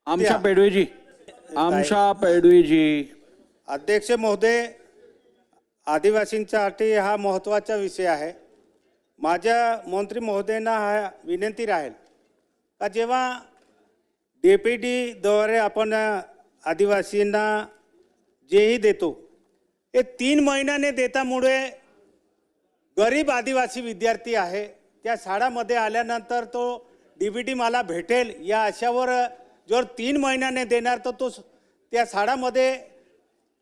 आमशा पेडवेजी, आमशा पेडवेजी. अध्यक्ष महोदय, आदिवासींसाठी हा महत्त्वाचा विषय आहे. माझ्या मंत्री महोदयांना हा विनंती राहील का जेव्हा DPTद्वारे आपण आदिवासींना जेही देतो हे 3 महिन्याने देतामुळे गरीब आदिवासी विद्यार्थी आहे त्या शाळामध्ये आल्यानंतर तो DPT मला भेटेल या आशावर जर 3 महिन्याने देणार तर तो त्या शाळामध्ये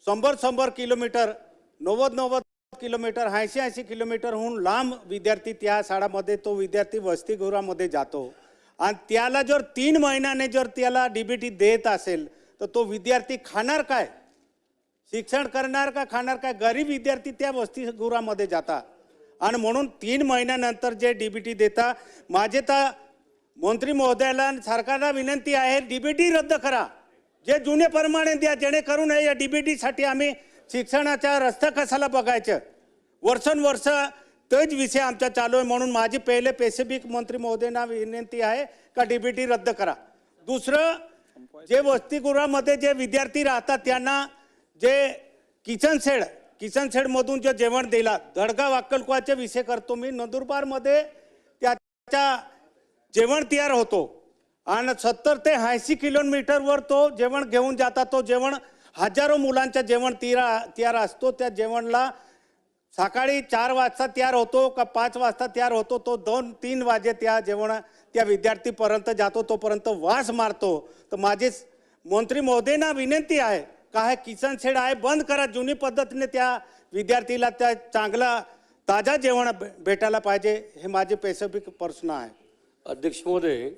100 किलोमीटर 90 किलोमीटर 80 किलोमीटरहून लांब विद्यार्थी त्या शाळामध्ये तो विद्यार्थी वसतिगृहामध्ये जातो आणि त्याला जर 3 महिन्याने जर त्याला DPT देत असेल तर तो विद्यार्थी खाणार काय, शिक्षण करणार का खाणार काय? गरीब विद्यार्थी त्या वसतिगृहामध्ये जातात आणि म्हणून 3 महिन्यानंतर जे DPT देता माझे तर मंत्री महोदयाला सरकारला विनंती आहे DPT रद्द करा, जे जुने प्रमाणे द्या जेणेकरून या DPTसाठी आम्ही शिक्षणाचा रस्ता कशाला बघायचं. वर्षानुवर्ष तोच विषय आमचा चालू आहे. म्हणून माझी पहिले स्पेसिफिक मंत्री महोदयांना विनंती आहे का DPT रद्द करा. दुसरं, जे वसतिगृहामध्ये जे विद्यार्थी राहतात त्यांना जे किचन शेडमधून जे जेवण दिला, दडगाव अक्कलकोटचा विषय करतो मी, नंदुरबारमध्ये त्याच्या जेवण तयार होतो आणि 70 ते 80 किलोमीटरवर तो जेवण घेऊन जातात. तो जेवण हजारो मुलांच्या जेवण तयार असतो. त्या जेवणला सकाळी 4 वाजता तयार होतो का 5 वाजता तयार होतो, तो 2-3 वाजे त्या जेवण त्या विद्यार्थीपर्यंत जातो, तोपर्यंत वास मारतो. तर माझे मंत्री महोदयांना विनंती आहे का हे किचन शेड आहे बंद करा, जुनी पद्धतीने त्या विद्यार्थीला त्या चांगला ताजा जेवण भेटायला पाहिजे. हे माझे स्पेसिफिक प्रश्न आहे. अध्यक्ष महोदय,